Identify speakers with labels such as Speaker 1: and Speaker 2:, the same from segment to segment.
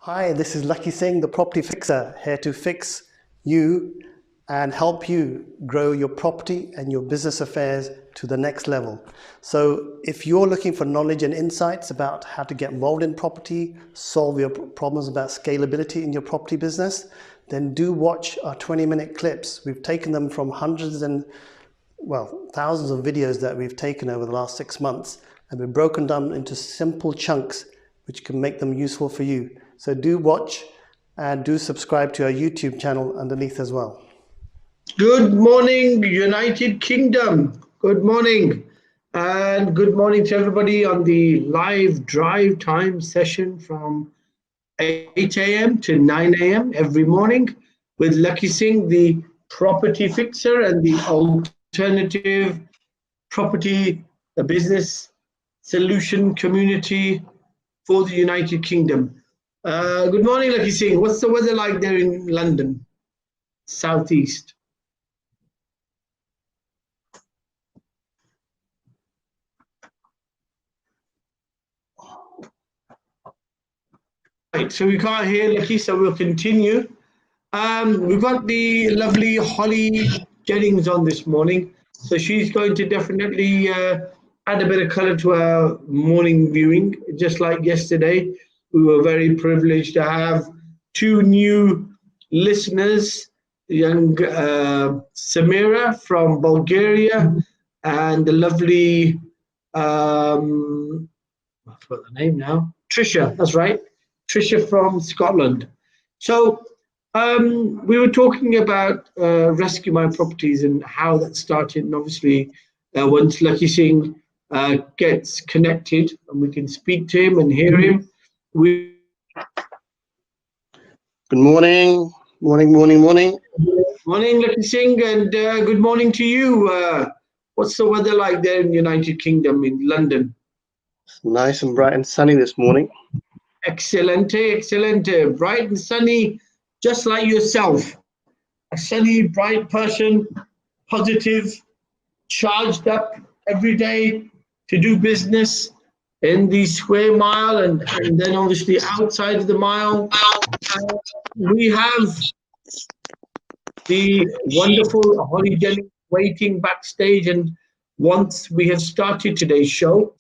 Speaker 1: Hi, this is Lakhi Singh, the property fixer, here to fix you and help you grow your property and your business affairs to the next level. So if you're looking for knowledge and insights about how to get involved in property, solve your problems about scalability in your property business, then do watch our 20-minute clips. We've taken them from hundreds and thousands of videos that we've taken over the last 6 months, and we've broken down into simple chunks which can make them useful for you. So do watch and do subscribe to our YouTube channel underneath as well.
Speaker 2: Good morning, United Kingdom. Good morning. And good morning to everybody on the live drive time session from 8 a.m. to 9 a.m. every morning with Lakhi Singh, the property fixer and the alternative property business solution community for the United Kingdom. Good morning, Lakhi Singh. What's the weather like there in London, southeast? Right, so we can't hear Lakhi, so we'll continue. We've got the lovely Holly Jennings on this morning, so she's going to definitely add a bit of colour to our morning viewing. Just like yesterday, we were very privileged to have 2 new listeners, young Samira from Bulgaria and the lovely, I forgot the name now, Trisha, that's right. Trisha from Scotland. So we were talking about Rescue My Properties and how that started. And obviously, once Lakhi Singh gets connected and we can speak to him and hear him. Good
Speaker 1: morning. Morning,
Speaker 2: Lakhi Singh, and good morning to you. What's the weather like there in the United Kingdom, in London?
Speaker 1: It's nice and bright and sunny this morning.
Speaker 2: Excelente, excelente. Bright and sunny, just like yourself. A sunny, bright person, positive, charged up every day to do business in the square mile and then obviously outside of the mile. We have the wonderful Holly Jennings waiting backstage, and once we have started today's show,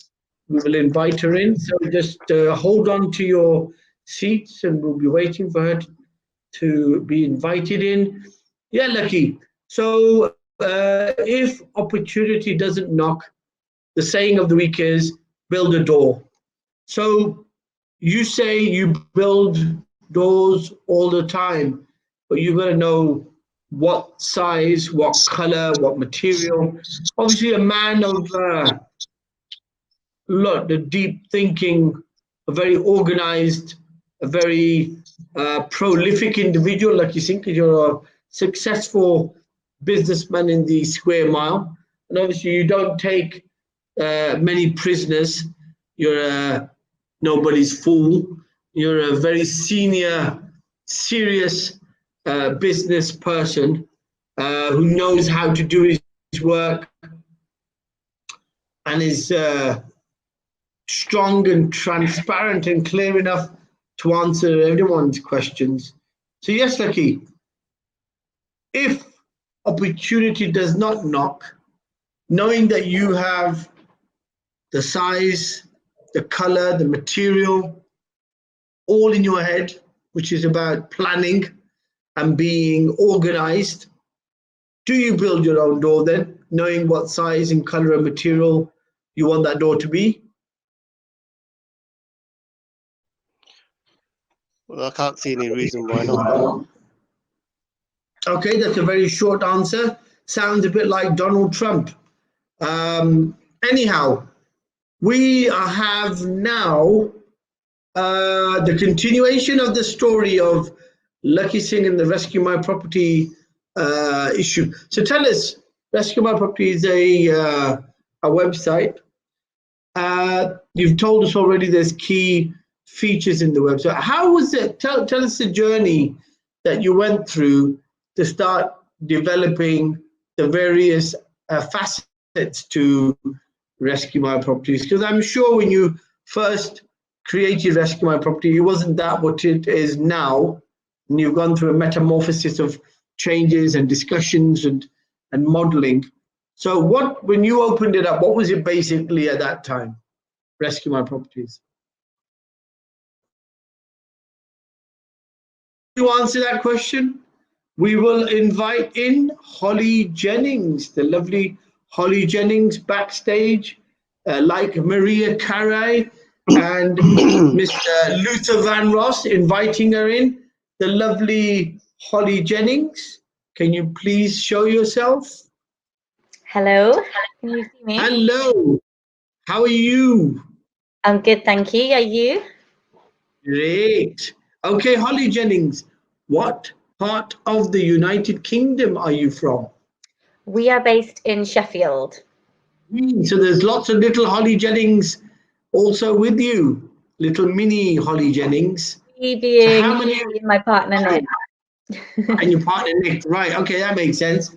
Speaker 2: we will invite her in. So just hold on to your seats and we'll be waiting for her to be invited in. Yeah, Lakhi. So if opportunity doesn't knock, the saying of the week is build a door. So you say you build doors all the time, but you've got to know what size, what color, what material. Obviously, a man of the deep thinking, a very organized, a very prolific individual, like you think you're a successful businessman in the square mile. And obviously you don't take many prisoners. You're nobody's fool. You're a very senior, serious business person who knows how to do his work and is strong and transparent and clear enough to answer everyone's questions. So yes, Lakhi, if opportunity does not knock, knowing that you have the size, the color, the material, all in your head, which is about planning and being organized, do you build your own door then, knowing what size and color and material you want that door to be?
Speaker 1: Well, I can't see any reason why not.
Speaker 2: Okay, that's a very short answer. Sounds a bit like Donald Trump. Anyhow, we have now the continuation of the story of Lakhi Singh and the Rescue My Property issue. So tell us, Rescue My Property is a website. You've told us already there's key features in the website. How was it? Tell us the journey that you went through to start developing the various facets to Rescue My Properties. Because I'm sure when you first created Rescue My Property, it wasn't that what it is now. And you've gone through a metamorphosis of changes and discussions and modeling. So when you opened it up, what was it basically at that time, Rescue My Properties? To answer that question, we will invite in Holly Jennings, the lovely Holly Jennings backstage, like Maria Carey and Mr. Luther Van Ross, inviting her in. The lovely Holly Jennings, can you please show yourself?
Speaker 3: Hello, can you see me?
Speaker 2: Hello, how are you?
Speaker 3: I'm good, thank you. Are you?
Speaker 2: Great. Okay, Holly Jennings, what part of the United Kingdom are you from?
Speaker 3: We are based in Sheffield.
Speaker 2: So there's lots of little Holly Jennings also with you, little mini Holly Jennings.
Speaker 3: Me being
Speaker 2: So how many?
Speaker 3: my partner Nick.
Speaker 2: And your partner Nick, right? Okay, that makes sense.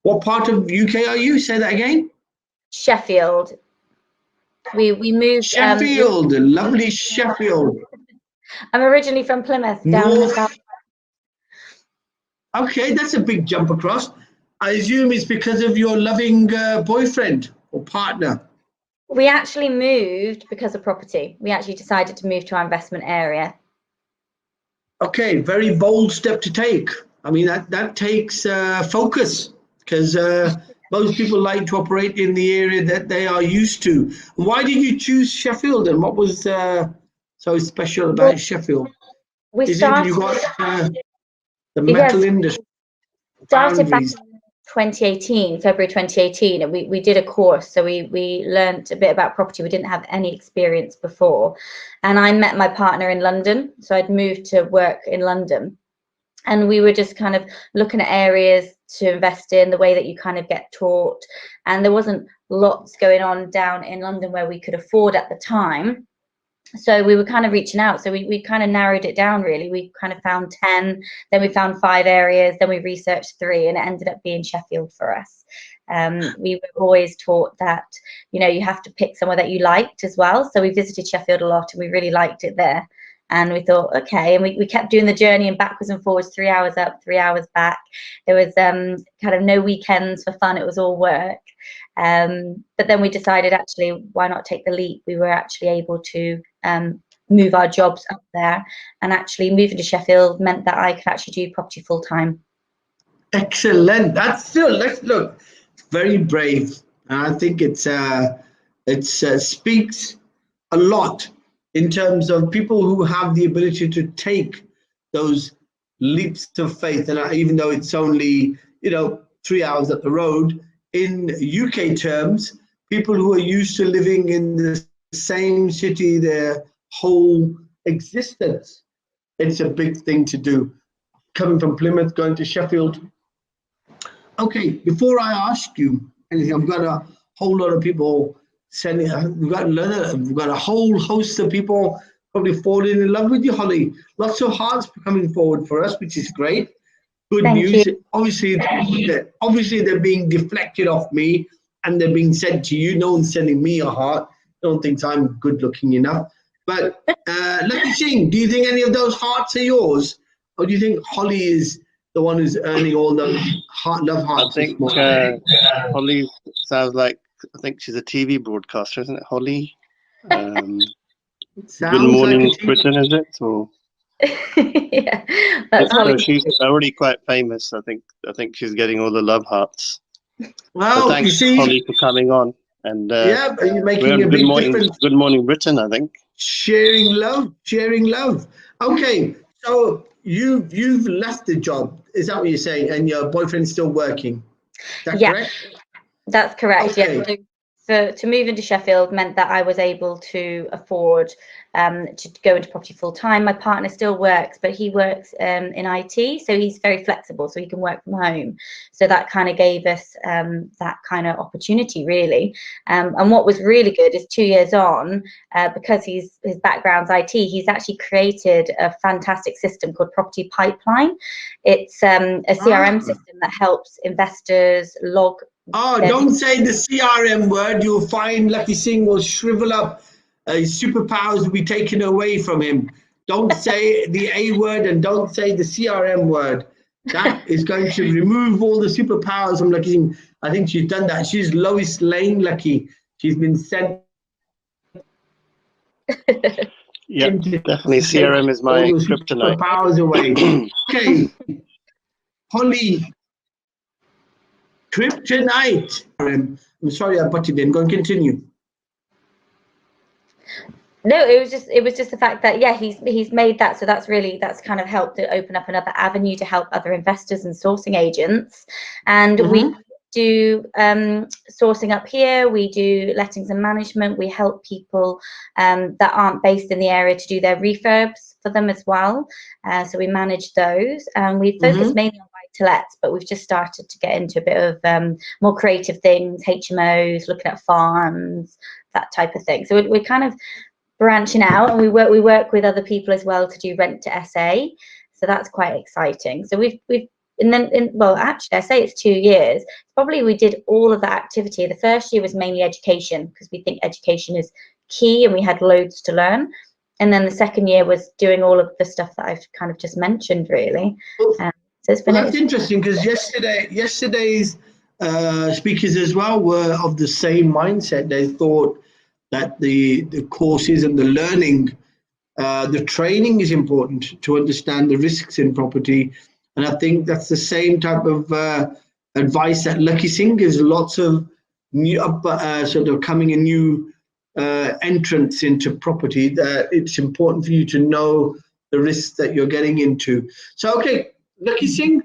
Speaker 2: What part of UK are you? Say that again.
Speaker 3: Sheffield. We moved.
Speaker 2: Sheffield, lovely Sheffield.
Speaker 3: I'm originally from Plymouth, down in the south.
Speaker 2: Okay, that's a big jump across. I assume it's because of your loving boyfriend or partner.
Speaker 3: We actually moved because of property. We actually decided to move to our investment area.
Speaker 2: Okay, very bold step to take. I mean, that takes focus, because most people like to operate in the area that they are used to. Why did you choose Sheffield, and what was so special about Sheffield?
Speaker 3: We
Speaker 2: Is
Speaker 3: started.
Speaker 2: it you got the metal industry?
Speaker 3: Started back in 2018, February 2018, and we did a course. So we learned a bit about property. We didn't have any experience before. And I met my partner in London. So I'd moved to work in London. And we were just kind of looking at areas to invest in, the way that you kind of get taught. And there wasn't lots going on down in London where we could afford at the time. So we were kind of reaching out. So we kind of narrowed it down, really. We kind of found 10, then we found 5 areas, then we researched 3, and it ended up being Sheffield for us. We were always taught that, you know, you have to pick somewhere that you liked as well. So we visited Sheffield a lot and we really liked it there. And we thought, okay, and we kept doing the journey and backwards and forwards, 3 hours up, 3 hours back. There was kind of no weekends for fun. It was all work. But then we decided, actually, why not take the leap? We were actually able to move our jobs up there, and actually moving to Sheffield meant that I could actually do property full time.
Speaker 2: Excellent. That's still, let's look, very brave. And I think it speaks a lot in terms of people who have the ability to take those leaps of faith. And even though it's only, 3 hours up the road, in UK terms, people who are used to living in the same city their whole existence, it's a big thing to do. Coming from Plymouth, going to Sheffield. Okay, before I ask you anything, I've got a whole lot of people sending, we've got a whole host of people probably falling in love with you, Holly. Lots of hearts coming forward for us, which is great. Good news. Obviously they're being deflected off me and they're being sent to you. No one's sending me a heart. Don't think I'm good looking enough. But Lakhi Singh, do you think any of those hearts are yours? Or do you think Holly is the one who's earning all those love hearts?
Speaker 4: I think Holly sounds like, I think she's a TV broadcaster, isn't it, Holly? Good Morning
Speaker 2: like
Speaker 4: Britain, is it? Or
Speaker 3: yeah, that's Holly.
Speaker 4: So she's already quite famous. I think she's getting all the love hearts.
Speaker 2: Well,
Speaker 4: so thanks,
Speaker 2: you see,
Speaker 4: Holly, for coming on. And
Speaker 2: yeah, you're making a big difference.
Speaker 4: Good Morning Britain, I think.
Speaker 2: Sharing love. Okay, so you've left the job. Is that what you're saying? And your boyfriend's still working? Is that correct?
Speaker 3: That's correct.
Speaker 2: Okay.
Speaker 3: Yeah. So to move into Sheffield meant that I was able to afford to go into property full time. My partner still works, but he works in IT, so he's very flexible, so he can work from home. So that kind of gave us that kind of opportunity, really. And what was really good is 2 years on, because his background's IT, he's actually created a fantastic system called Property Pipeline. It's a CRM system that helps investors log.
Speaker 2: Oh, don't say the CRM word. You'll find Lakhi Singh will shrivel up his superpowers will be taken away from him. Don't say the A word and don't say the CRM word. That is going to remove all the superpowers from Lakhi Singh. I think she's done that. She's Lois Lane, Lakhi. She's been sent.
Speaker 4: Yeah, definitely. CRM is my kryptonite.
Speaker 2: Superpowers away. Okay. Holly. Kryptonite. I'm sorry I butted in. Go and continue.
Speaker 3: No, it was just the fact that, yeah, he's made that, so that's kind of helped to open up another avenue to help other investors and sourcing agents. And we do sourcing up here, we do lettings and management, we help people that aren't based in the area to do their refurbs for them as well. So we manage those, and we focus mainly on buy-to-lets, but we've just started to get into a bit of more creative things, HMOs, looking at farms, that type of thing. So we're kind of branching out, and we work with other people as well to do rent to SA, so that's quite exciting. So we've and then well, actually I say it's 2 years. Probably we did all of that activity. The first year was mainly education, because we think education is key and we had loads to learn. And then the second year was doing all of the stuff that I've kind of just mentioned, really. So it's been
Speaker 2: that's interesting, because yesterday's speakers as well were of the same mindset. They thought that the courses and the learning, the training is important to understand the risks in property. And I think that's the same type of advice that Lakhi Singh gives. Lots of new sort of coming in new entrants into property, that it's important for you to know the risks that you're getting into. So, okay, Lakhi Singh,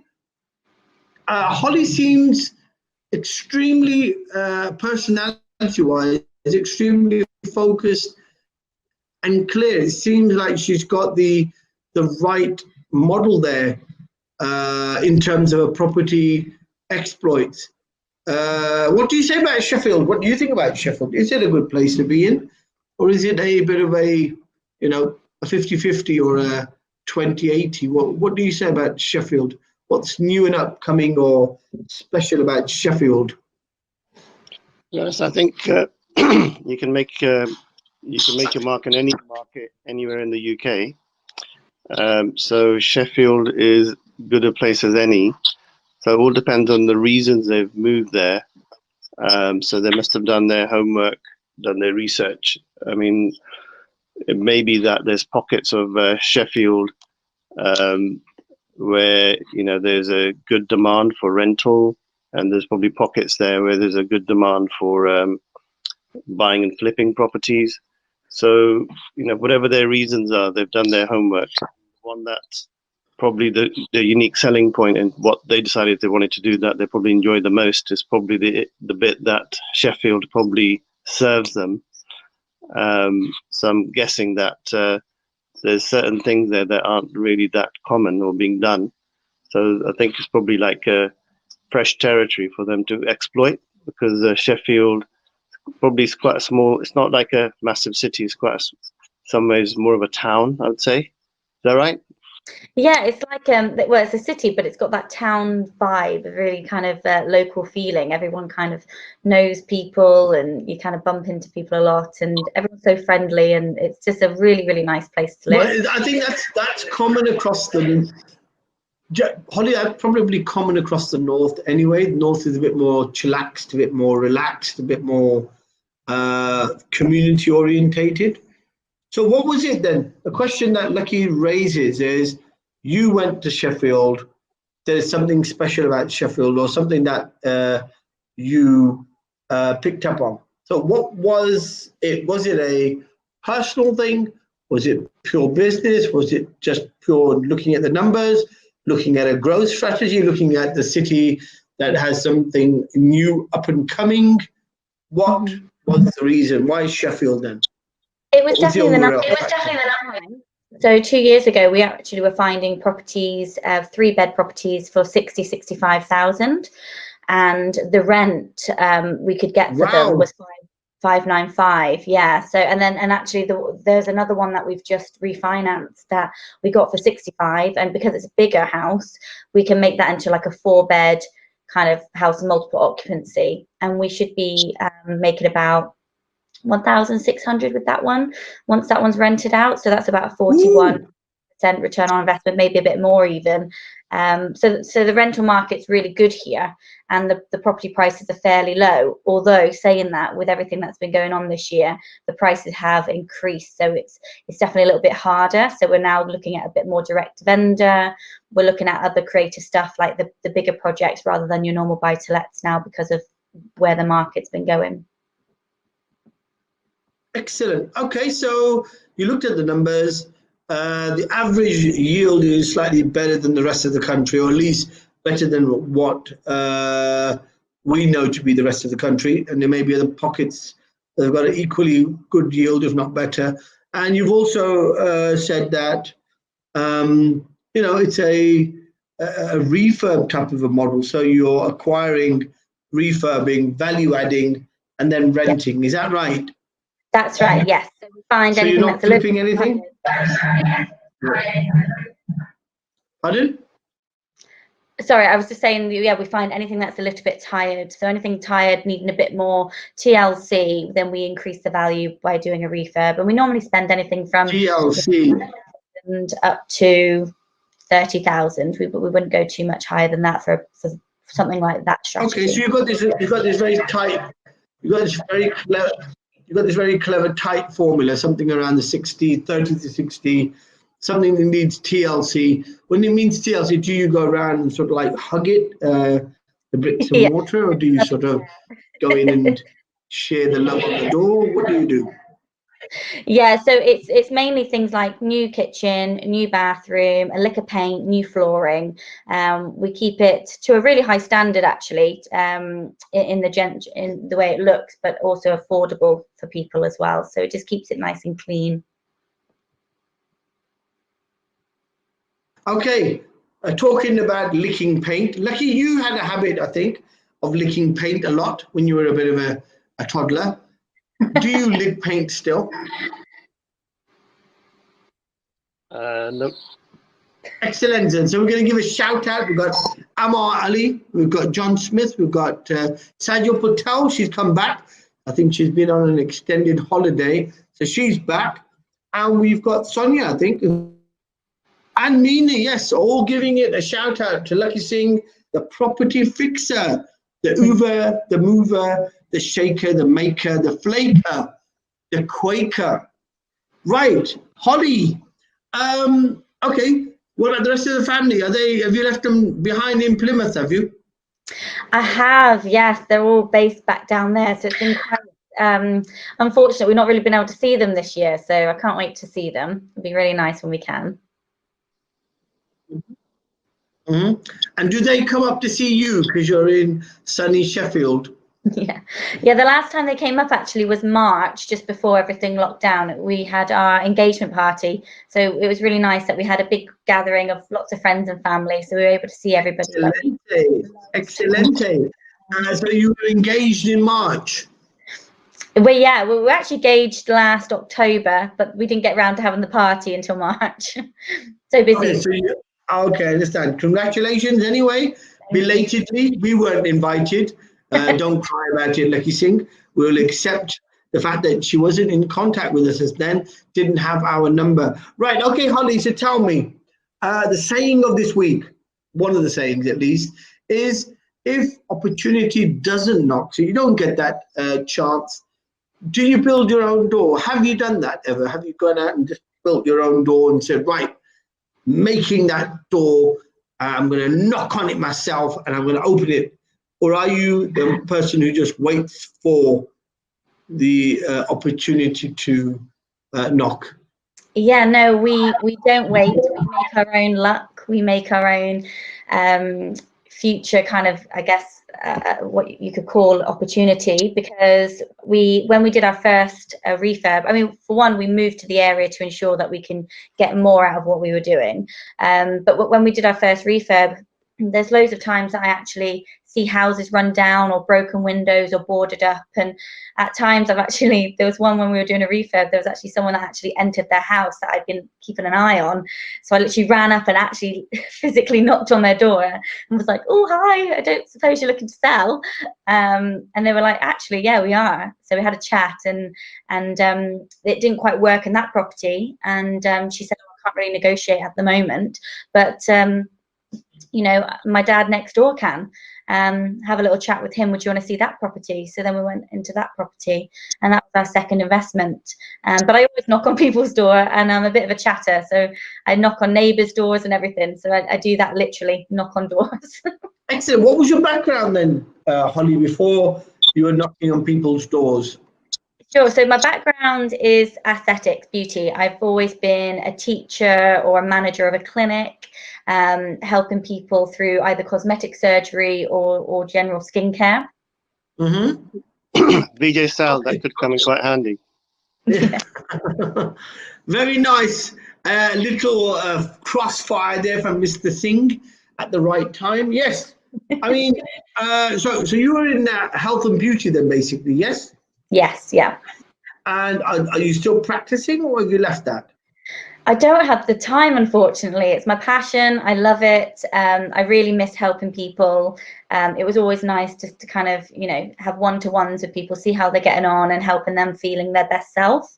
Speaker 2: Holly seems extremely personality-wise, is extremely focused and clear. It seems like she's got the right model there in terms of a property exploits. What do you say about Sheffield? What do you think about Sheffield? Is it a good place to be in, or is it a bit of a, you know, a 50-50 or a 20-80? What do you say about Sheffield? What's new and upcoming or special about Sheffield?
Speaker 4: Yes, I think you can make your mark in any market anywhere in the UK. So Sheffield is good a place as any. So it all depends on the reasons they've moved there. So they must have done their homework, done their research. I mean, it may be that there's pockets of Sheffield where, you know, there's a good demand for rental, and there's probably pockets there where there's a good demand for buying and flipping properties. So, you know, whatever their reasons are, they've done their homework. One that's probably the unique selling point, and what they decided they wanted to do that they probably enjoy the most is probably the bit that Sheffield probably serves them. So I'm guessing that there's certain things there that aren't really that common or being done. So I think it's probably like a fresh territory for them to exploit, because Sheffield probably is quite a small, it's not like a massive city, it's quite some ways more of a town, I would say. Is that right?
Speaker 3: Yeah, it's like well, it's a city, but it's got that town vibe, really kind of local feeling. Everyone kind of knows people, and you kind of bump into people a lot, and everyone's so friendly, and it's just a really, really nice place to live.
Speaker 2: Well, I think that's common across the Holly. That's probably common across the north anyway. The north is a bit more chillaxed, a bit more relaxed, a bit more community orientated. So what was it then? The question that Lakhi raises is, you went to Sheffield, there's something special about Sheffield, or something that you picked up on. So what was it? Was it a personal thing? Was it pure business? Was it just pure looking at the numbers, looking at a growth strategy, looking at the city that has something new up and coming? What was the reason? Why Sheffield then?
Speaker 3: It was definitely the number. So 2 years ago, we actually were finding properties, 3-bed properties for 65,000, and the rent we could get for them was 595. Yeah. So and actually there's another one that we've just refinanced that we got for 65, and because it's a bigger house, we can make that into like a 4-bed kind of house, multiple occupancy, and we should be making about 1,600 with that one, once that one's rented out. So that's about 41% return on investment, maybe a bit more even. So the rental market's really good here, and the property prices are fairly low. Although saying that, with everything that's been going on this year, the prices have increased. So it's definitely a little bit harder. So we're now looking at a bit more direct vendor. We're looking at other creative stuff like the bigger projects rather than your normal buy-to-lets now, because of where the market's been going.
Speaker 2: Excellent. Okay, so you looked at the numbers. The average yield is slightly better than the rest of the country, or at least better than what we know to be the rest of the country. And there may be other pockets that have got an equally good yield, if not better. And you've also said that you know, it's a refurb type of a model. So you're acquiring, refurbing, value adding, and then renting. Is that right?
Speaker 3: That's right, yes. So we find
Speaker 2: so
Speaker 3: anything
Speaker 2: you're not
Speaker 3: that's
Speaker 2: flipping anything? Pardon?
Speaker 3: Sorry, I was just saying, yeah, we find anything that's a little bit tired. So anything tired, needing a bit more TLC, then we increase the value by doing a refurb. And we normally spend anything from
Speaker 2: TLC
Speaker 3: and up to 30,000. We wouldn't go too much higher than that for something like that strategy.
Speaker 2: Okay, so you've got this very tight, you've got this very clever tight formula, something around the 30 to 60, something that needs TLC. When it means TLC, do you go around and sort of like hug it, the bricks and mortar, or do you sort of go in and share the love on the door? What do you do?
Speaker 3: Yeah, so it's mainly things like new kitchen, new bathroom, a lick of paint, new flooring. We keep it to a really high standard, actually, in the way it looks, but also affordable for people as well. So it just keeps it nice and clean.
Speaker 2: Okay, talking about licking paint. Lakhi, you had a habit, I think, of licking paint a lot when you were a bit of a toddler. Do you lick paint still?
Speaker 4: No.
Speaker 2: Excellent. And so we're going to give a shout out. We've got Amar Ali, we've got John Smith, we've got Sajal Patel. She's come back. I think she's been on an extended holiday, so she's back. And we've got Sonia, I think, and Meena, yes, all giving it a shout out to Lakhi Singh, the property fixer, the Uber, the mover, the shaker, the maker, the flaker, the quaker. Right, Holly. Okay, what about the rest of the family? Have you left them behind in Plymouth, have you?
Speaker 3: I have, yes. They're all based back down there. So it's been quite unfortunate. We've not really been able to see them this year. So I can't wait to see them. It'll be really nice when we can.
Speaker 2: Mm-hmm. And do they come up to see you because you're in sunny Sheffield?
Speaker 3: Yeah, the last time they came up actually was March, just before everything locked down. We had our engagement party, so it was really nice that we had a big gathering of lots of friends and family, so we were able to see everybody.
Speaker 2: Excellent. So you were engaged in March?
Speaker 3: We were actually engaged last October, but we didn't get around to having the party until March. So busy.
Speaker 2: Okay, I understand. Congratulations anyway, belatedly. We weren't invited. Don't cry about it, Lakhi Singh. We'll accept the fact that she wasn't in contact with us as then, didn't have our number. Right, okay, Holly, so tell me, the saying of this week, one of the sayings at least, is if opportunity doesn't knock, so you don't get that chance, do you build your own door? Have you done that ever? Have you gone out and just built your own door and said, right, making that door, I'm going to knock on it myself and I'm going to open it? Or are you the person who just waits for the opportunity to knock?
Speaker 3: Yeah, no, we don't wait. We make our own luck. We make our own future kind of, I guess, what you could call opportunity, because when we did our first refurb, I mean, for one, we moved to the area to ensure that we can get more out of what we were doing. But when we did our first refurb, there's loads of times that I actually see houses run down or broken windows or boarded up. And at times there was one when we were doing a refurb, there was actually someone that actually entered their house that I'd been keeping an eye on. So I literally ran up and actually physically knocked on their door and was like, oh, hi, I don't suppose you're looking to sell. And they were like, actually, yeah, we are. So we had a chat, and it didn't quite work in that property. And she said, oh, I can't really negotiate at the moment, but you know, my dad next door can. Have a little chat with him. Would you want to see that property? So then we went into that property, and that was our second investment. But I always knock on people's door, and I'm a bit of a chatter, so I knock on neighbours' doors and everything. So I do that, literally knock on doors.
Speaker 2: Excellent. What was your background then, Holly, before you were knocking on people's doors?
Speaker 3: Sure. So my background is aesthetics, beauty. I've always been a teacher or a manager of a clinic, helping people through either cosmetic surgery or general skincare.
Speaker 4: VJ Sal, that could come in quite handy.
Speaker 2: Yeah. Very nice. Little crossfire there from Mr. Singh at the right time. Yes. I mean, so you were in health and beauty then, basically, yes?
Speaker 3: Yes, yeah.
Speaker 2: And are you still practicing, or have you left that?
Speaker 3: I don't have the time, unfortunately. It's my passion. I love it. I really miss helping people. It was always nice just to kind of, you know, have one-to-ones with people, see how they're getting on and helping them feeling their best self.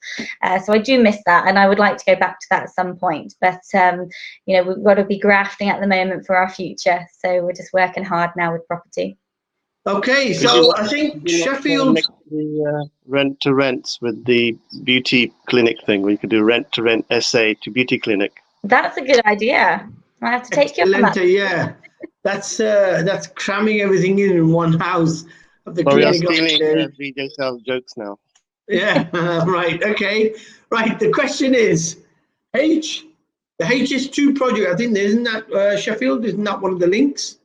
Speaker 3: So I do miss that, and I would like to go back to that at some point. But, you know, we've got to be grafting at the moment for our future. So we're just working hard now with property.
Speaker 2: Okay, so I think Sheffield...
Speaker 4: Rent to rents with the beauty clinic thing, where you could do rent to rent SA to beauty clinic.
Speaker 3: That's a good idea. I have to take you up on that.
Speaker 2: Yeah, that's cramming everything in one house. Of the
Speaker 4: We are
Speaker 2: clinic
Speaker 4: stealing VJ Sal jokes now.
Speaker 2: Yeah, right. Okay, right. The question is, the HS2 project. I think isn't that Sheffield? Isn't that one of the links?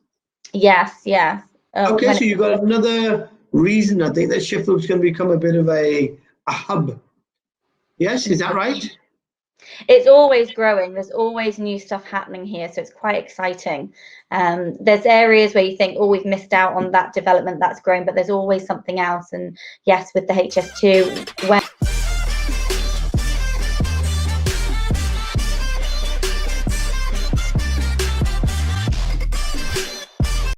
Speaker 3: Yes, yeah.
Speaker 2: Okay, so you've got another reason, I think, that Sheffield's going to become a bit of a hub. Yes, is that right?
Speaker 3: It's always growing. There's always new stuff happening here, so it's quite exciting. There's areas where you think, oh, we've missed out on that development that's grown, but there's always something else. And yes, with the HS2, when